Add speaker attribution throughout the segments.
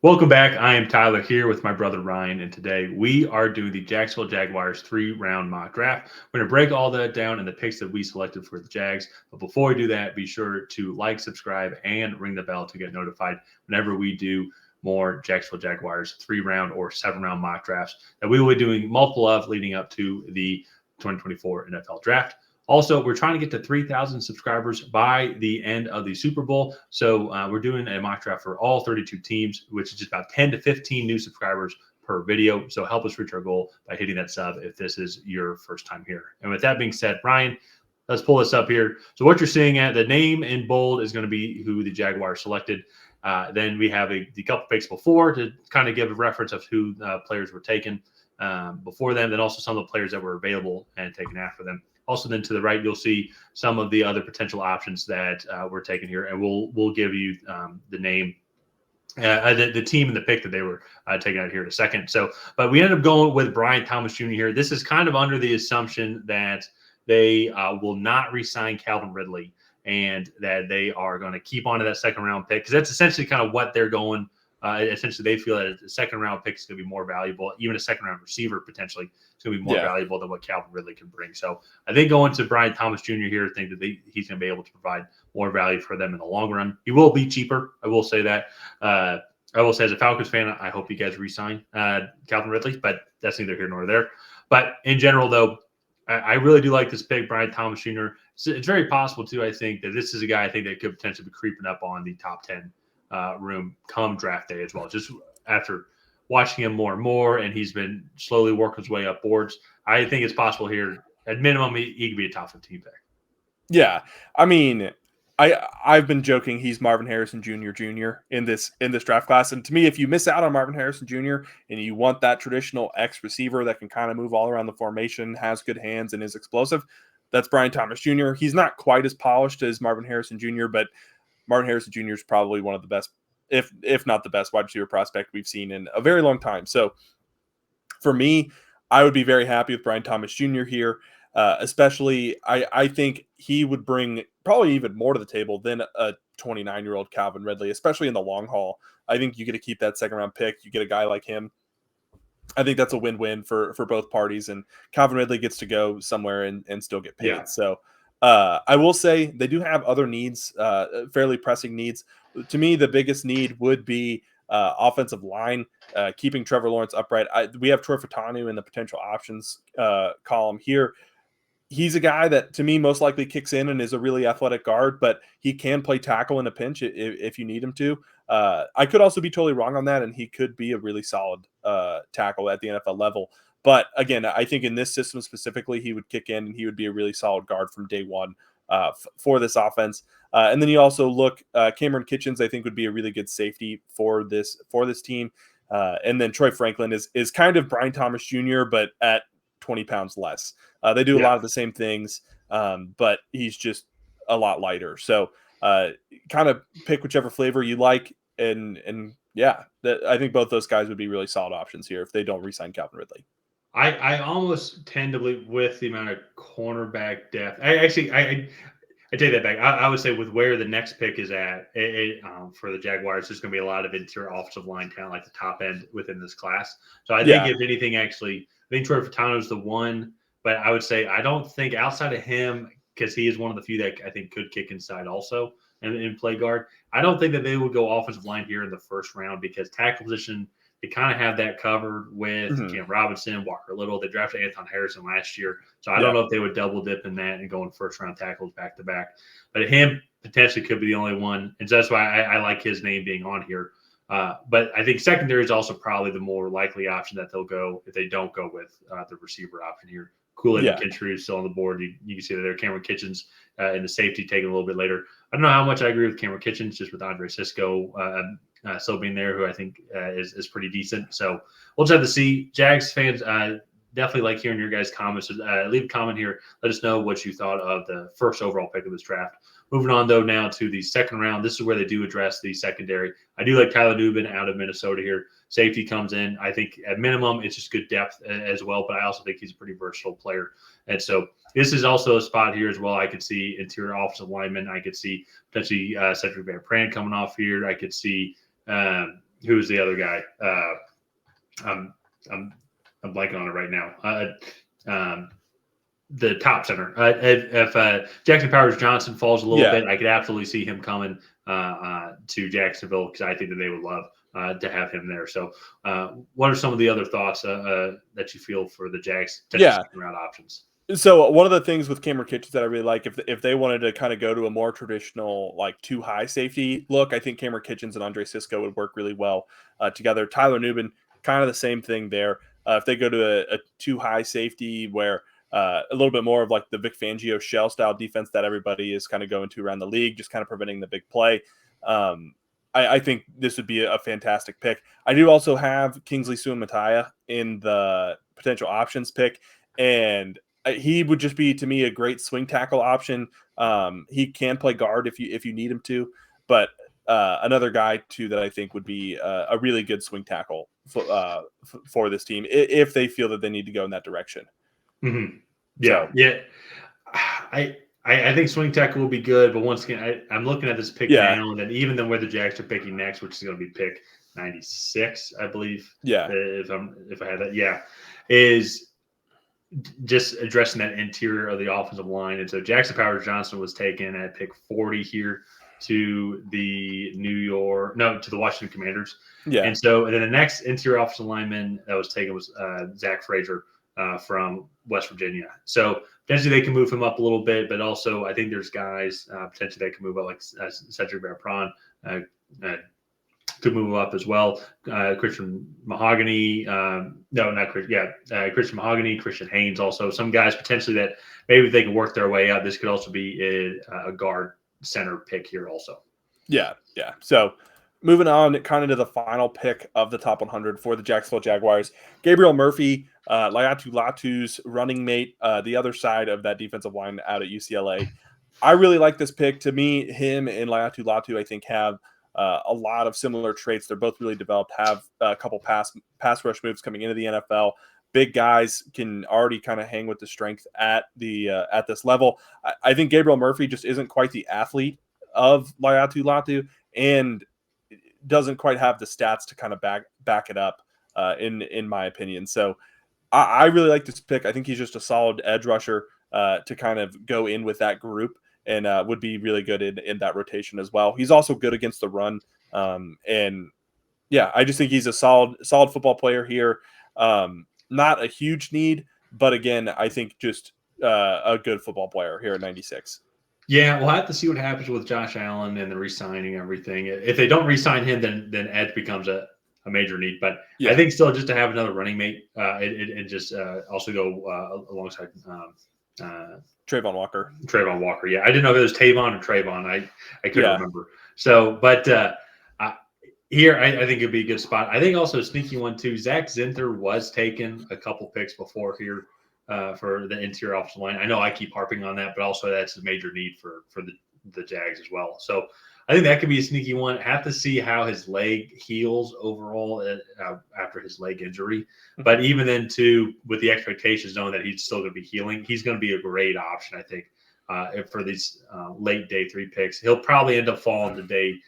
Speaker 1: Welcome back. I am Tyler here with my brother Ryan, and today we are doing the Jacksonville Jaguars 3-round mock draft. We're going to break all that down and the picks that we selected for the Jags. But before we do that, be sure to like, subscribe, and ring the bell to get notified whenever we do more Jacksonville Jaguars 3-round or 7-round mock drafts that we will be doing multiple of leading up to the 2024 NFL Draft. Also, we're trying to get to 3,000 subscribers by the end of the Super Bowl. So we're doing a mock draft for all 32 teams, which is just about 10 to 15 new subscribers per video. So help us reach our goal by hitting that sub if this is your first time here. And with that being said, Ryan, let's pull this up here. So what you're seeing at the name in bold is going to be who the Jaguars selected. Then we have the couple picks before to kind of give a reference of who players were taken before them, then also some of the players that were available and taken after them. Also, then to the right, you'll see some of the other potential options that were taken here, and we'll give you the name, the team, and the pick that they were taken out here in a second. So, but we ended up going with Brian Thomas Jr. here. This is kind of under the assumption that they will not re-sign Calvin Ridley and that they are going to keep on to that second round pick because that's essentially kind of what they're going. Essentially, they feel that a second round pick is going to be more valuable. Even a second round receiver potentially is going to be more valuable than what Calvin Ridley can bring. So I think going to Brian Thomas Jr. here, I think that he's going to be able to provide more value for them in the long run. He will be cheaper. I will say that. I will say as a Falcons fan, I hope you guys re-sign Calvin Ridley, but that's neither here nor there. But in general, though, I really do like this pick, Brian Thomas Jr. It's very possible, too, I think, that this is a guy I think that could potentially be creeping up on the top 10 room come draft day as well. Just after watching him more and more, and he's been slowly working his way up boards, I think it's possible here. At minimum, he could be a top 15 pick.
Speaker 2: Yeah, I mean, I've been joking he's Marvin Harrison Jr. in this draft class, and to me, if you miss out on Marvin Harrison Jr. and you want that traditional X receiver that can kind of move all around the formation, has good hands, and is explosive, that's Brian Thomas Jr. He's not quite as polished as Marvin Harrison Jr., but Marvin Harrison Jr. is probably one of the best, if not the best, wide receiver prospect we've seen in a very long time. So for me, I would be very happy with Brian Thomas Jr. here. Especially, I think he would bring probably even more to the table than a 29-year-old Calvin Ridley, especially in the long haul. I think you get to keep that second-round pick. You get a guy like him. I think that's a win-win for both parties, and Calvin Ridley gets to go somewhere and still get paid. Yeah. So I will say they do have other needs, fairly pressing needs. To me, the biggest need would be offensive line, keeping Trevor Lawrence upright. We have Troy Fautanu in the potential options column here. He's a guy that, to me, most likely kicks in and is a really athletic guard, but he can play tackle in a pinch if you need him to. I could also be totally wrong on that, and he could be a really solid tackle at the NFL level. But again, I think in this system specifically, he would kick in and he would be a really solid guard from day one for this offense. And then you also look, Cameron Kitchens, I think, would be a really good safety for this team. And then Troy Franklin is kind of Brian Thomas Jr., but at 20 pounds less. They do a lot of the same things, but he's just a lot lighter. So kind of pick whichever flavor you like. And yeah, I think both those guys would be really solid options here if they don't re-sign Calvin Ridley.
Speaker 1: I almost tend to believe with the amount of cornerback depth. I take that back. I would say with where the next pick is at for the Jaguars, there's going to be a lot of interior offensive line talent, like the top end within this class. So I think if anything, actually, I think Troy Fautanu is the one. But I would say I don't think outside of him, because he is one of the few that I think could kick inside also and play guard. I don't think that they would go offensive line here in the first round because tackle position, they kind of have that covered with Cam Robinson, Walker Little. They drafted Anton Harrison last year. So I don't know if they would double dip in that and go in first round tackles back to back. But him potentially could be the only one. And so that's why I like his name being on here. But I think secondary is also probably the more likely option that they'll go if they don't go with the receiver option here. Kool-Aid McKinstry is still on the board. You can see that there. Cameron Kitchens in the safety taken a little bit later. I don't know how much I agree with Cameron Kitchens, just with Andre Cisco still being there, who I think is pretty decent. So we'll just have to see. Jags fans, definitely like hearing your guys' comments. Leave a comment here. Let us know what you thought of the first overall pick of this draft. Moving on, though, now to the second round. This is where they do address the secondary. I do like Tyler Dubin out of Minnesota here. Safety comes in. I think at minimum, it's just good depth as well, but I also think he's a pretty versatile player. And so this is also a spot here as well. I could see interior offensive lineman. I could see potentially Cedric Van Pran coming off here. I could see who's the other guy? I'm blanking on it right now. The top center. If Jackson Powers Johnson falls a little bit, I could absolutely see him coming to Jacksonville because I think that they would love to have him there. So, what are some of the other thoughts that you feel for the Jags second round options?
Speaker 2: So one of the things with Cameron Kitchens that I really like, if they wanted to kind of go to a more traditional like too high safety look, I think Cameron Kitchens and Andre Cisco would work really well together. Tyler Nubin, kind of the same thing there. If they go to a too high safety where a little bit more of like the Vic Fangio shell style defense that everybody is kind of going to around the league, just kind of preventing the big play. I think this would be a fantastic pick. I do also have Kingsley Suamataia in the potential options pick, and he would just be, to me, a great swing tackle option. He can play guard if you need him to, but another guy too that I think would be a really good swing tackle for this team if they feel that they need to go in that direction.
Speaker 1: Mm-hmm. Yeah, so, yeah. I think swing tackle will be good, but once again, I'm looking at this pick now, and then even then where the Jags are picking next, which is going to be pick 96, I believe.
Speaker 2: Yeah,
Speaker 1: if I had that, is just addressing that interior of the offensive line. And so Jackson Powers Johnson was taken at pick 40 here to the Washington Commanders.
Speaker 2: Yeah.
Speaker 1: And then the next interior offensive lineman that was taken was Zach Frazier from West Virginia. So potentially they can move him up a little bit, but also I think there's guys potentially they can move up, like Cedric Bertrand could move up as well. Christian Mahogany, Christian Mahogany, Christian Haynes, also some guys potentially that maybe they can work their way up. This could also be a guard center pick here also.
Speaker 2: Yeah. So moving on kind of to the final pick of the top 100 for the Jacksonville Jaguars, Gabriel Murphy, Laiatu Latu's running mate, the other side of that defensive line out at UCLA. I really like this pick. To me, him and Laiatu Latu, I think, have a lot of similar traits. They're both really developed, have a couple pass rush moves coming into the NFL. Big guys can already kind of hang with the strength at this level. I think Gabriel Murphy just isn't quite the athlete of Laiatu Latu and doesn't quite have the stats to kind of back it up in my opinion. So I really like this pick. I think he's just a solid edge rusher to kind of go in with that group. And would be really good in that rotation as well. He's also good against the run. I just think he's a solid football player here. Not a huge need, but again, I think just a good football player here at 96.
Speaker 1: Yeah, we'll have to see what happens with Josh Allen and the re-signing and everything. If they don't re-sign him, then edge becomes a major need. But I think still just to have another running mate and just also go alongside
Speaker 2: Trayvon Walker.
Speaker 1: Yeah. I didn't know if it was Tavon or Trayvon. I couldn't remember. So, but here I think it'd be a good spot. I think also a sneaky one too. Zach Zinther was taken a couple picks before here for the interior offensive line. I know I keep harping on that, but also that's a major need for the Jags as well. So I think that could be a sneaky one. Have to see how his leg heals overall after his leg injury. But even then, too, with the expectations knowing that he's still going to be healing, he's going to be a great option, I think, for these late day 3 picks. He'll probably end up falling to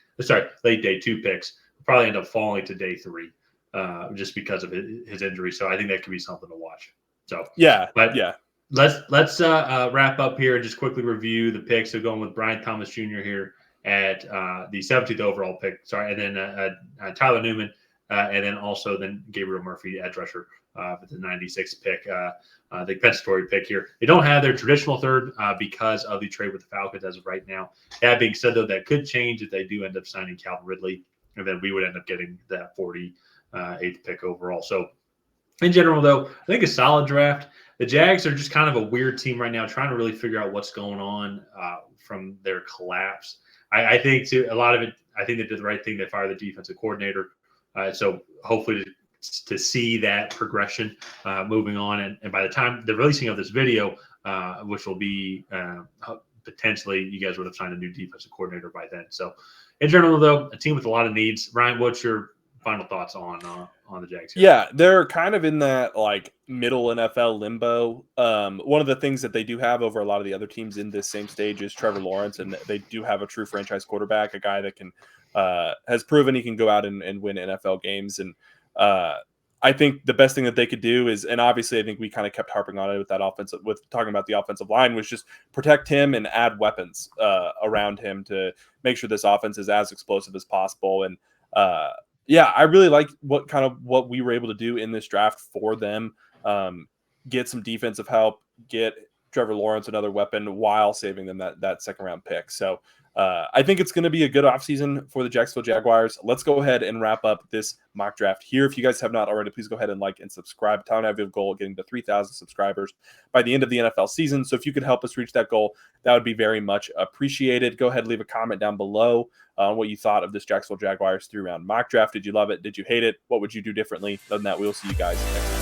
Speaker 1: late day 2 picks. He'll probably end up falling to day 3 just because of his injury. So I think that could be something to watch. So let's wrap up here and just quickly review the picks. So going with Brian Thomas Jr. here at the 17th overall pick. And then Tyler Newman, and then also Gabriel Murphy, edge rusher, with the 96th pick, the compensatory pick here. They don't have their traditional third because of the trade with the Falcons as of right now. That being said, though, that could change if they do end up signing Calvin Ridley, and then we would end up getting that 48th pick overall. So in general, though, I think a solid draft. The Jags are just kind of a weird team right now, trying to really figure out what's going on from their collapse. I think a lot of it, I think they did the right thing. They fired the defensive coordinator. So hopefully to see that progression moving on. And by the time the releasing of this video, which will be potentially, you guys would have signed a new defensive coordinator by then. So in general, though, a team with a lot of needs. Ryan, what's your final thoughts on the Jags here.
Speaker 2: Yeah, they're kind of in that like middle NFL limbo. One of the things that they do have over a lot of the other teams in this same stage is Trevor Lawrence, and they do have a true franchise quarterback, a guy that can has proven he can go out and win NFL games. And I think the best thing that they could do is, and obviously I think we kind of kept harping on it with that offensive, with talking about the offensive line, was just protect him and add weapons around him to make sure this offense is as explosive as possible. And yeah, I really like what we were able to do in this draft for them. Get some defensive help, get Trevor Lawrence another weapon while saving them that second round pick. So I think it's going to be a good offseason for the Jacksonville Jaguars. Let's go ahead and wrap up this mock draft here. If you guys have not already, please go ahead and like and subscribe. Tyler and I have a goal of getting to 3,000 subscribers by the end of the NFL season. So if you could help us reach that goal, that would be very much appreciated. Go ahead and leave a comment down below on what you thought of this Jacksonville Jaguars 3-round mock draft. Did you love it? Did you hate it? What would you do differently? Other than that, we'll see you guys next time.